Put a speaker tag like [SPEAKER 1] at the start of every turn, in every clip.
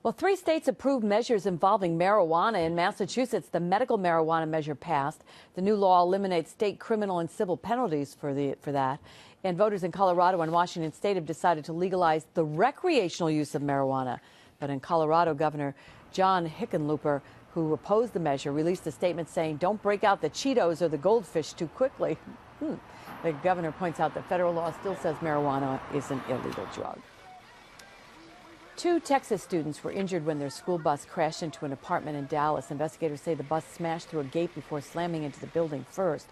[SPEAKER 1] Well, 3 states approved measures involving marijuana. In Massachusetts, the medical marijuana measure passed. The new law eliminates state criminal and civil penalties for that. And voters in Colorado and Washington state have decided to legalize the recreational use of marijuana. But in Colorado, Governor John Hickenlooper, who opposed the measure, released a statement saying, "Don't break out the Cheetos or the goldfish too quickly." The governor points out that federal law still says marijuana is an illegal drug. 2 Texas students were injured when their school bus crashed into an apartment in Dallas. Investigators say the bus smashed through a gate before slamming into the building first.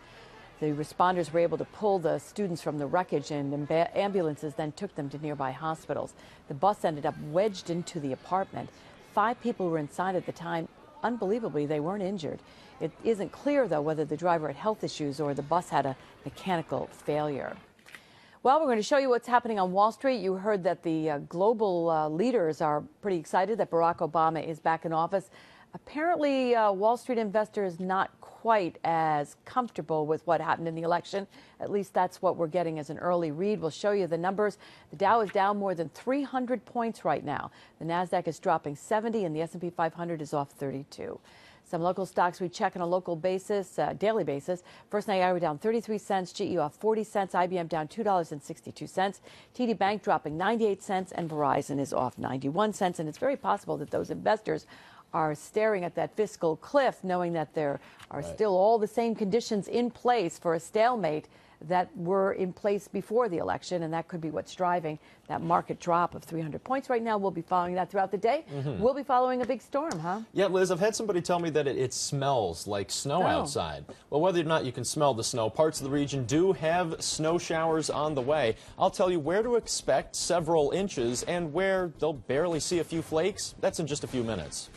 [SPEAKER 1] The responders were able to pull the students from the wreckage, and ambulances then took them to nearby hospitals. The bus ended up wedged into the apartment. 5 people were inside at the time. Unbelievably, they weren't injured. It isn't clear, though, whether the driver had health issues or the bus had a mechanical failure. Well, we're going to show you what's happening on Wall Street. You heard that the global leaders are pretty excited that Barack Obama is back in office. Apparently, Wall Street investors not quite as comfortable with what happened in the election. At least that's what we're getting as an early read. We'll show you the numbers. The Dow is down more than 300 points right now. The Nasdaq is dropping 70, and the S&P 500 is off 32. Some local stocks we check on a local basis, daily basis. First Niagara down 33 cents, GE off 40 cents, IBM down $2.62, TD Bank dropping 98 cents, and Verizon is off 91 cents. And it's very possible that those investors are staring at that fiscal cliff, knowing that there are still all the same conditions in place for a stalemate that were in place before the election, and that could be what's driving that market drop of 300 points right now. We'll be following that throughout the day. We'll be following a big storm, huh?
[SPEAKER 2] Yeah, Liz, I've had somebody tell me that it smells like snow outside. Well, whether or not you can smell the snow, parts of the region do have snow showers on the way. I'll tell you where to expect several inches and where they'll barely see a few flakes. That's in just a few minutes.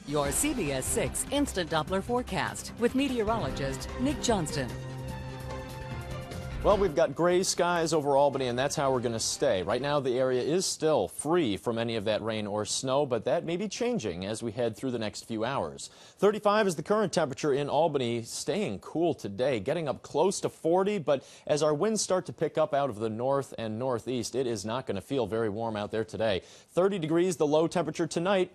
[SPEAKER 3] Your CBS 6 Instant Doppler forecast with meteorologist Nick Johnston.
[SPEAKER 2] Well, we've got gray skies over Albany, and that's how we're going to stay. Right now, the area is still free from any of that rain or snow, but that may be changing as we head through the next few hours. 35 is the current temperature in Albany, staying cool today, getting up close to 40, but as our winds start to pick up out of the north and northeast, it is not going to feel very warm out there today. 30 degrees, the low temperature tonight,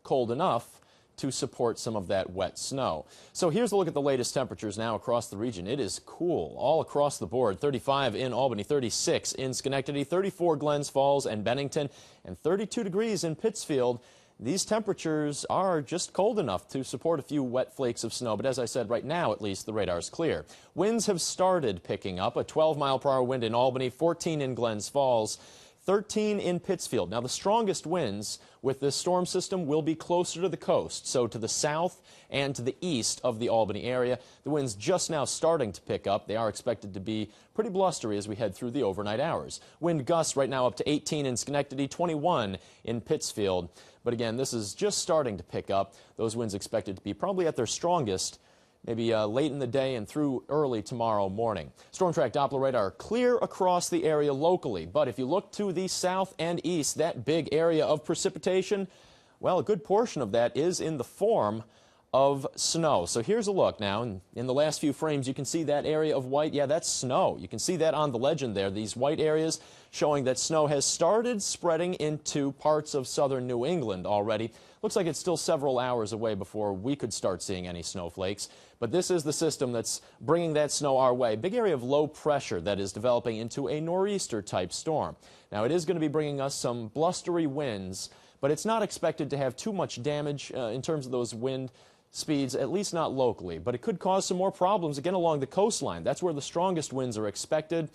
[SPEAKER 2] cold enough to support some of that wet snow. So here's a look at the latest temperatures now across the region. It is cool all across the board. 35 in Albany, 36 in Schenectady, 34 Glens Falls and Bennington, and 32 degrees in Pittsfield. These temperatures are just cold enough to support a few wet flakes of snow, but as I said, right now at least the radar is clear. Winds have started picking up. A 12-mile-per-hour wind in Albany, 14 in Glens Falls, 13 in Pittsfield. Now, the strongest winds with this storm system will be closer to the coast, so to the south and to the east of the Albany area. The winds just now starting to pick up. They are expected to be pretty blustery as we head through the overnight hours. Wind gusts right now up to 18 in Schenectady, 21 in Pittsfield. But again, this is just starting to pick up. Those winds expected to be probably at their strongest maybe late in the day and through early tomorrow morning. Storm track Doppler radar clear across the area locally, but if you look to the south and east, that big area of precipitation, well, a good portion of that is in the form of snow. So here's a look now. In the last few frames, you can see that area of white. Yeah, that's snow. You can see that on the legend there. These white areas showing that snow has started spreading into parts of southern New England already. Looks like it's still several hours away before we could start seeing any snowflakes. But this is the system that's bringing that snow our way. Big area of low pressure that is developing into a nor'easter type storm. Now, it is going to be bringing us some blustery winds, but it's not expected to have too much damage in terms of those wind speeds, at least not locally. But it could cause some more problems again along the coastline. That's where the strongest winds are expected.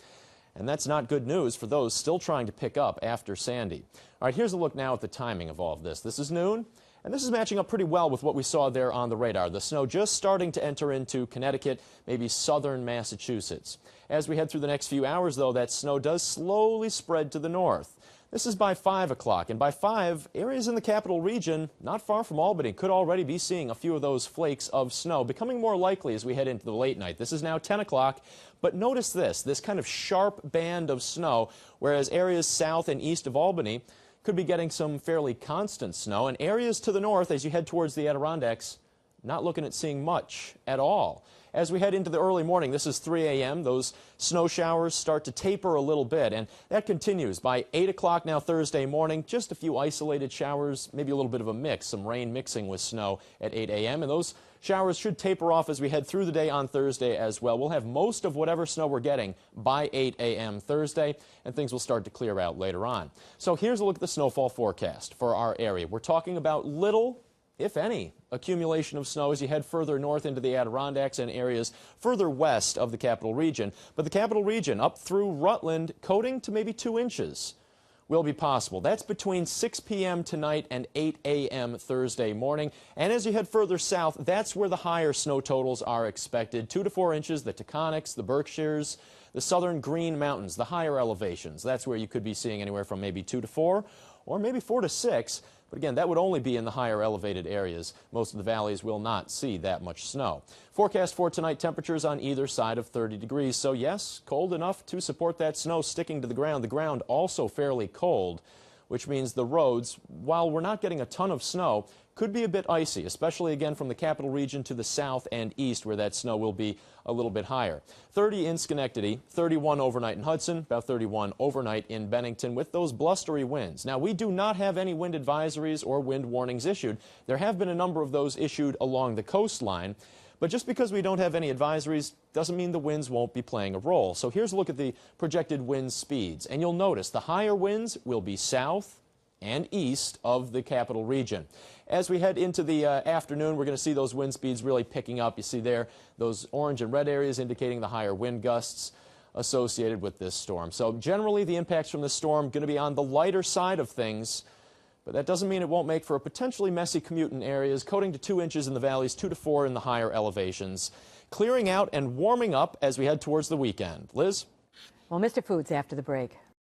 [SPEAKER 2] And that's not good news for those still trying to pick up after Sandy. All right, here's a look now at the timing of all of this. This is noon, and this is matching up pretty well with what we saw there on the radar. The snow just starting to enter into Connecticut, maybe southern Massachusetts. As we head through the next few hours, though, that snow does slowly spread to the north. This is by 5 o'clock, and by 5, areas in the capital region, not far from Albany, could already be seeing a few of those flakes of snow, becoming more likely as we head into the late night. This is now 10 o'clock, but notice this kind of sharp band of snow, whereas areas south and east of Albany could be getting some fairly constant snow, and areas to the north, as you head towards the Adirondacks, not looking at seeing much at all. As we head into the early morning, this is 3 a.m., those snow showers start to taper a little bit, and that continues. By 8 o'clock now Thursday morning, just a few isolated showers, maybe a little bit of a mix, some rain mixing with snow at 8 a.m., and those showers should taper off as we head through the day on Thursday as well. We'll have most of whatever snow we're getting by 8 a.m. Thursday, and things will start to clear out later on. So here's a look at the snowfall forecast for our area. We're talking about little, if any, accumulation of snow as you head further north into the Adirondacks and areas further west of the capital region. But the capital region up through Rutland, coating to maybe 2 inches will be possible. That's between 6 p.m. tonight and 8 a.m. Thursday morning. And as you head further south, that's where the higher snow totals are expected. 2 to 4 inches, the Taconics, the Berkshires, the southern Green Mountains, the higher elevations. That's where you could be seeing anywhere from maybe 2 to 4 or maybe 4 to 6. But again, that would only be in the higher elevated areas. Most of the valleys will not see that much snow. Forecast for tonight, temperatures on either side of 30 degrees. So yes, cold enough to support that snow sticking to the ground. The ground also fairly cold, which means the roads, while we're not getting a ton of snow, could be a bit icy, especially again from the capital region to the south and east where that snow will be a little bit higher. 30 in Schenectady, 31 overnight in Hudson, about 31 overnight in Bennington with those blustery winds. Now, we do not have any wind advisories or wind warnings issued. There have been a number of those issued along the coastline, but just because we don't have any advisories doesn't mean the winds won't be playing a role. So here's a look at the projected wind speeds, and you'll notice the higher winds will be south and east of the capital region. As we head into the afternoon, we're going to see those wind speeds really picking up. You see there those orange and red areas indicating the higher wind gusts associated with this storm. So generally the impacts from this storm going to be on the lighter side of things, but that doesn't mean it won't make for a potentially messy commute in areas, coating to 2 inches in the valleys, 2 to 4 in the higher elevations. Clearing out and warming up as we head towards the weekend. Liz?
[SPEAKER 1] Well, Mr. Foods after the break.